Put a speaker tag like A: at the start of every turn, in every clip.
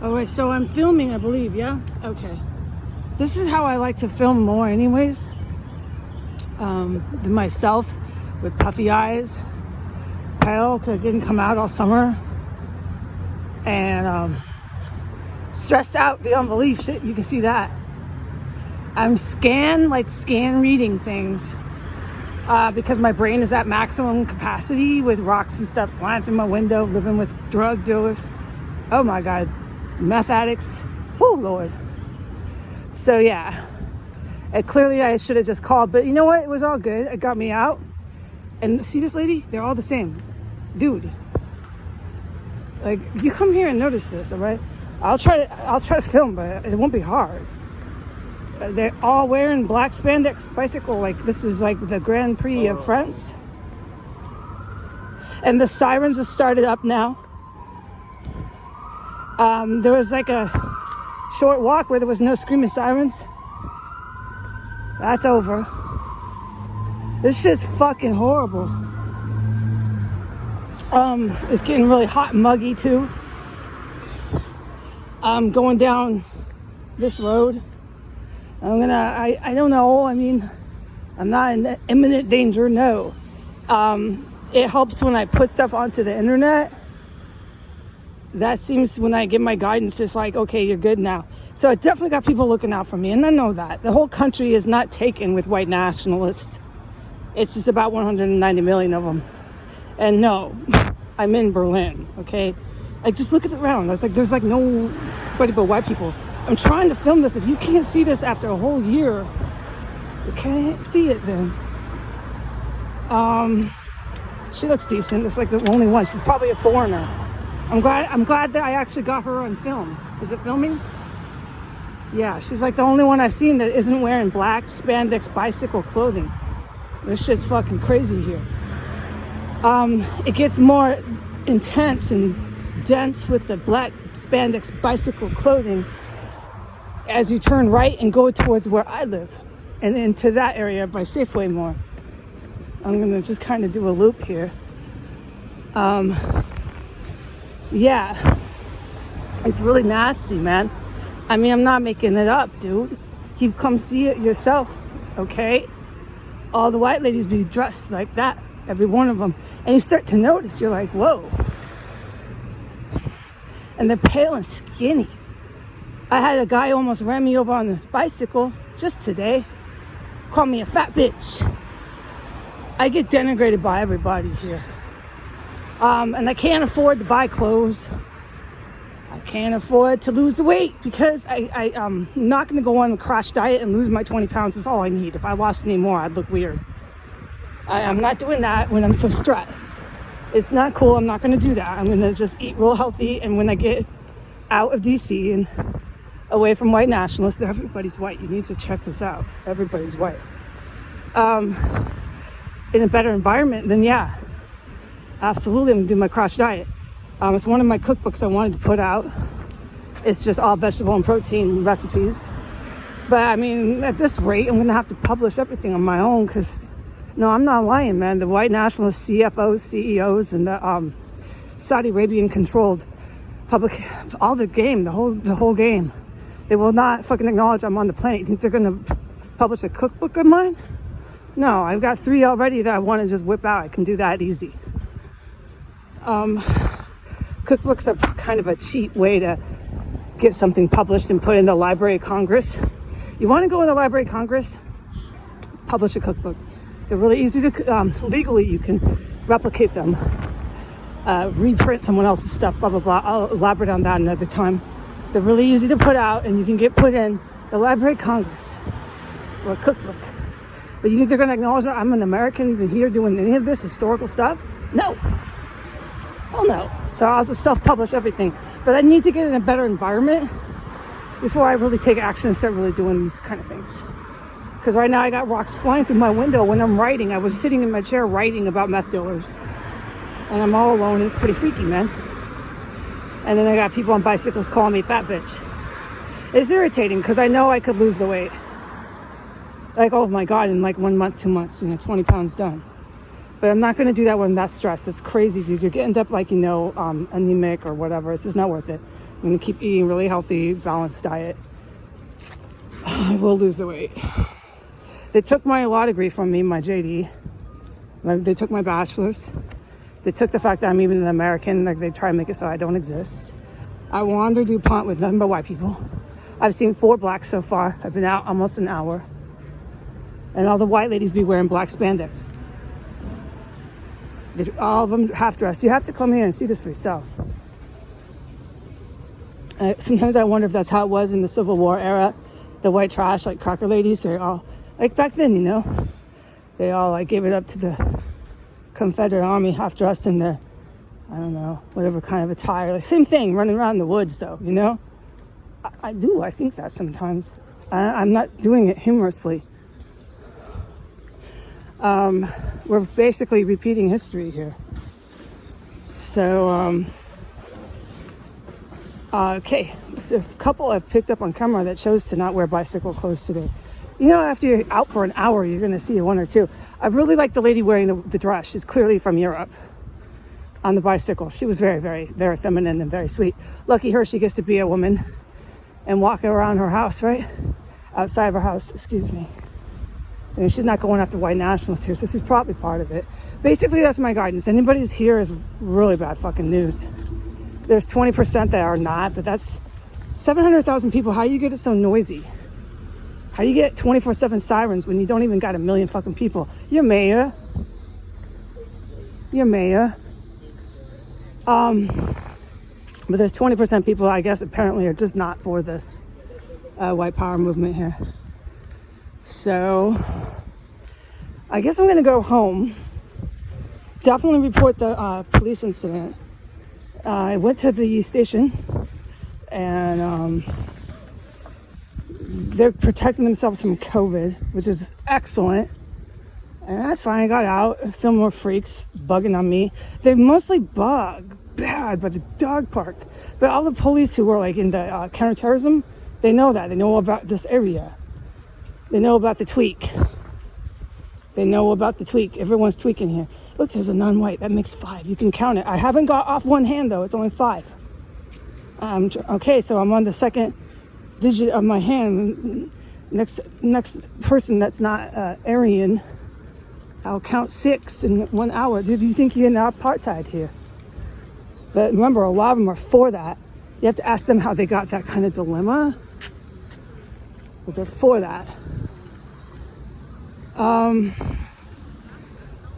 A: All right, so I'm filming, I believe, yeah? Okay. This is how I like to film more anyways. Than myself with puffy eyes, pale because I didn't come out all summer, and stressed out beyond belief. Shit, you can see that. I'm scan reading things because my brain is at maximum capacity with rocks and stuff flying through my window, living with drug dealers. Oh my God, meth addicts. Oh Lord. So yeah, clearly I should have just called, but you know what? It was all good. It got me out. And see this lady? They're all the same. Dude. Like, you come here and notice this, all right? I'll try to film, but it won't be hard. They're all wearing black spandex bicycle, like this is like the Grand Prix of France. And the sirens have started up now. There was like a short walk where there was no screaming sirens. That's over. This shit's fucking horrible. It's getting really hot and muggy too. I'm going down this road. I don't know. I mean, I'm not in imminent danger, no. It helps when I put stuff onto the internet. That seems when I give my guidance, it's like, okay, you're good now. So I definitely got people looking out for me, and I know that. The whole country is not taken with white nationalists. It's just about 190 million of them. And no, I'm in Berlin, okay? Like, just look at the ground. There's like nobody but white people. I'm trying to film this. If you can't see this after a whole year, you can't see it then. She looks decent. It's like the only one. She's probably a foreigner. I'm glad that I actually got her on film. Is it filming? Yeah, she's like the only one I've seen that isn't wearing black spandex bicycle clothing. This shit's fucking crazy here. It gets more intense and dense with the black spandex bicycle clothing as you turn right and go towards where I live and into that area by Safeway more. I'm gonna just kind of do a loop here. Yeah, it's really nasty, man. I mean, I'm not making it up, dude. You come see it yourself, okay? All the white ladies be dressed like that, every one of them. And you start to notice, you're like, whoa. And they're pale and skinny. I had a guy almost ran me over on this bicycle just today. Called me a fat bitch. I get denigrated by everybody here. And I can't afford to buy clothes. I can't afford to lose the weight because I'm not going to go on a crash diet and lose my 20 pounds. That's all I need. If I lost any more, I'd look weird. I'm not doing that when I'm so stressed. It's not cool. I'm not going to do that. I'm going to just eat real healthy. And when I get out of DC and away from white nationalists, everybody's white. You need to check this out. Everybody's white. In a better environment, then yeah. Absolutely, I'm going to do my crash diet. It's one of my cookbooks I wanted to put out. It's just all vegetable and protein recipes. But I mean, at this rate, I'm going to have to publish everything on my own because, no, I'm not lying, man. The white nationalist CFOs, CEOs, and the Saudi Arabian controlled public, all the game, the whole game. They will not fucking acknowledge I'm on the planet. You think they're going to publish a cookbook of mine? No, I've got 3 already that I want to just whip out. I can do that easy. Cookbooks are kind of a cheap way to get something published and put in the Library of Congress. You want to go in the Library of Congress? Publish a cookbook. They're really easy to, legally you can replicate them, reprint someone else's stuff, blah, blah, blah. I'll elaborate on that another time. They're really easy to put out and you can get put in the Library of Congress or a cookbook. But you think they're going to acknowledge that I'm an American even here doing any of this historical stuff? No. Well, no. So I'll just self-publish everything. But I need to get in a better environment before I really take action and start really doing these kind of things. Because right now I got rocks flying through my window when I'm writing. I was sitting in my chair writing about meth dealers. And I'm all alone. It's pretty freaky, man. And then I got people on bicycles calling me fat bitch. It's irritating because I know I could lose the weight. Like, oh my God, in like 1 month, 2 months, 20 pounds done. But I'm not going to do that when I'm that stressed. That's crazy, dude. You're getting up like, anemic or whatever. It's just not worth it. I'm going to keep eating really healthy, balanced diet. I will lose the weight. They took my law degree from me, my JD. They took my bachelor's. They took the fact that I'm even an American. Like, they try to make it so I don't exist. I wander DuPont with nothing but white people. I've seen 4 blacks so far. I've been out almost an hour. And all the white ladies be wearing black spandex. All of them half dressed. You have to come here and see this for yourself. Sometimes I wonder if that's how it was in the Civil War era. The white trash, like cracker ladies, they're all, like back then, you know, they all like gave it up to the Confederate Army, half dressed in their, I don't know, whatever kind of attire. Like, same thing, running around in the woods though, you know? I think that sometimes. I'm not doing it humorously. We're basically repeating history here. So, okay, so a couple I've picked up on camera that chose to not wear bicycle clothes today. You know, after you're out for an hour, you're going to see 1 or 2. I really like the lady wearing the dress. She's clearly from Europe on the bicycle. She was very, very, very feminine and very sweet. Lucky her, she gets to be a woman and walk around her house, right? Outside of her house, excuse me. And she's not going after white nationalists here, so she's probably part of it. Basically, that's my guidance. Anybody who's here is really bad fucking news. There's 20% that are not, but that's 700,000 people. How do you get it so noisy? How do you get 24/7 sirens when you don't even got a million fucking people? You're mayor. But there's 20% people, I guess, apparently are just not for this white power movement here. So I guess I'm gonna go home. Definitely report the police incident. I went to the station and they're protecting themselves from COVID, which is excellent. And that's fine. I got out. A few more freaks bugging on me. They mostly bug bad by the dog park. But all the police who were like in the counterterrorism, they know that. They know about this area. They know about the tweak. Everyone's tweaking here. Look, there's a non-white. That makes 5. You can count it. I haven't got off one hand, though. It's only 5. Okay, so I'm on the second digit of my hand. Next person that's not Aryan, I'll count 6 in 1 hour. Do you think you're in apartheid here? But remember, a lot of them are for that. You have to ask them how they got that kind of dilemma. But they're for that. All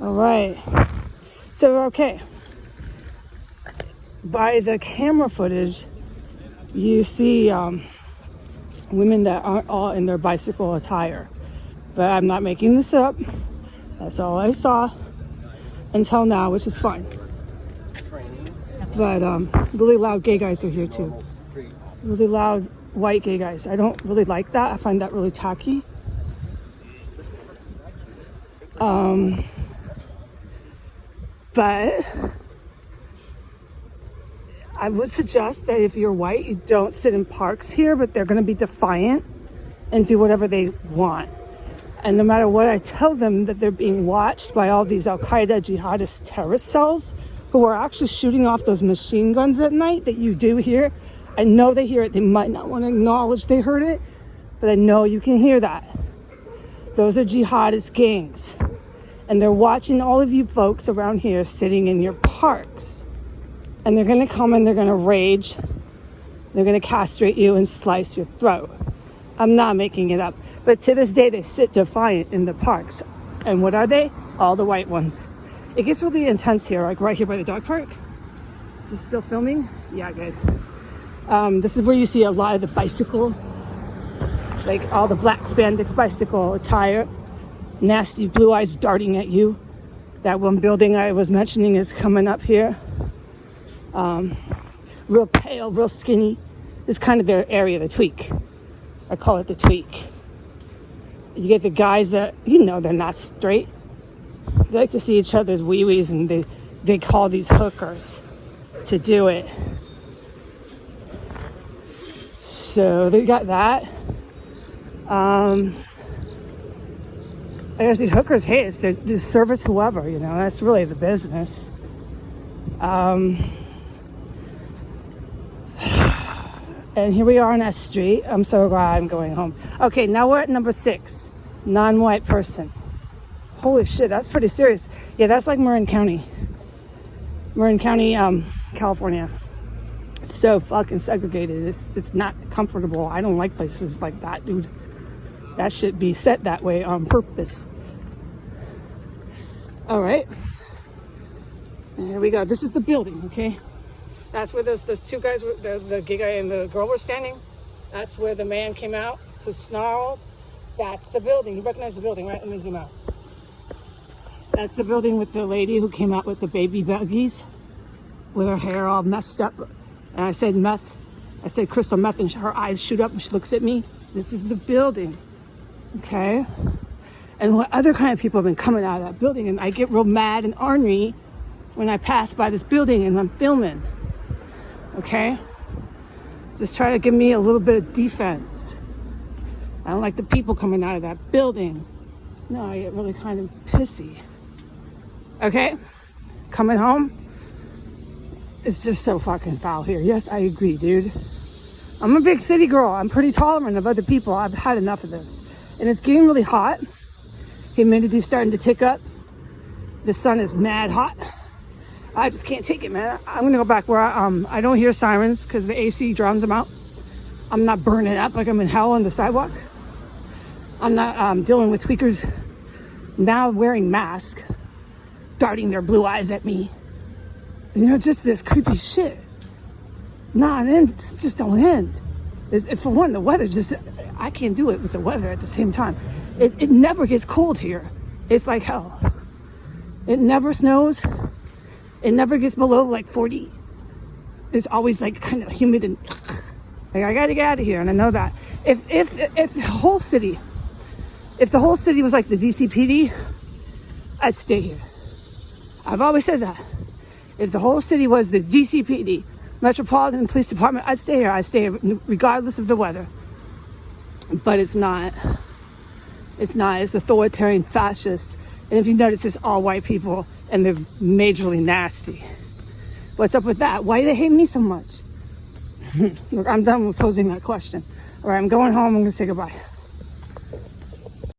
A: right. So, okay. By the camera footage, you see women that aren't all in their bicycle attire. But I'm not making this up. That's all I saw until now, which is fine. But really loud gay guys are here too. Really loud white gay guys. I don't really like that. I find that really tacky. But I would suggest that if you're white, you don't sit in parks here, but they're going to be defiant and do whatever they want. And no matter what I tell them, that they're being watched by all these Al-Qaeda jihadist terrorist cells who are actually shooting off those machine guns at night that you do hear. I know they hear it. They might not want to acknowledge they heard it, but I know you can hear that. Those are jihadist gangs. And they're watching all of you folks around here sitting in your parks. And they're going to come and they're going to rage. They're going to castrate you and slice your throat. I'm not making it up. But to this day, they sit defiant in the parks. And what are they? All the white ones. It gets really intense here, like right here by the dog park. Is this still filming? Yeah, good. This is where you see a lot of the bicycle, like all the black spandex bicycle attire. Nasty blue eyes darting at you. That one building I was mentioning is coming up here. Real pale, real skinny. This is kind of their area, the tweak. I call it the tweak. You get the guys that, you know, they're not straight. They like to see each other's wee-wees, and they call these hookers to do it. So they got that. I guess these hookers, hey, it's they service whoever, you know, that's really the business. And here we are on S Street. I'm so glad I'm going home. Okay, now we're at number 6. Non-white person. Holy shit, that's pretty serious. Yeah, that's like Marin County. Marin County, California. So fucking segregated. It's not comfortable. I don't like places like that, dude. That should be set that way on purpose. All right. And here we go. This is the building, okay? That's where those two guys, the gay guy and the girl were standing. That's where the man came out who snarled. That's the building. You recognize the building, right? Let me zoom out. That's the building with the lady who came out with the baby buggies with her hair all messed up. And I said meth. I said crystal meth, and her eyes shoot up and she looks at me. This is the building, okay? And what other kind of people have been coming out of that building, and I get real mad and ornery when I pass by this building and I'm filming, okay? Just try to give me a little bit of defense. I don't like the people coming out of that building. No, I get really kind of pissy. Okay? Coming home, it's just so fucking foul here. Yes, I agree, dude. I'm a big city girl. I'm pretty tolerant of other people. I've had enough of this. And it's getting really hot. Humidity's starting to tick up. The sun is mad hot. I just can't take it, man. I'm gonna go back where I don't hear sirens because the AC drowns them out. I'm not burning up like I'm in hell on the sidewalk. I'm not dealing with tweakers now wearing masks, darting their blue eyes at me. You know, just this creepy shit. Nah, and it's just don't end. For one, the weather just, I can't do it with the weather at the same time. It never gets cold here. It's like hell. It never snows. It never gets below like 40. It's always like kind of humid and like I gotta get out of here, and I know that. If the whole city was like the DCPD, I'd stay here. I've always said that. If the whole city was the DCPD, Metropolitan Police Department, I'd stay here. I'd stay here regardless of the weather. But it's not. It's not. It's authoritarian fascist. And if you notice, it's all white people, and they're majorly nasty. What's up with that? Why do they hate me so much? Look, I'm done with posing that question. All right, I'm going home. I'm going to say goodbye.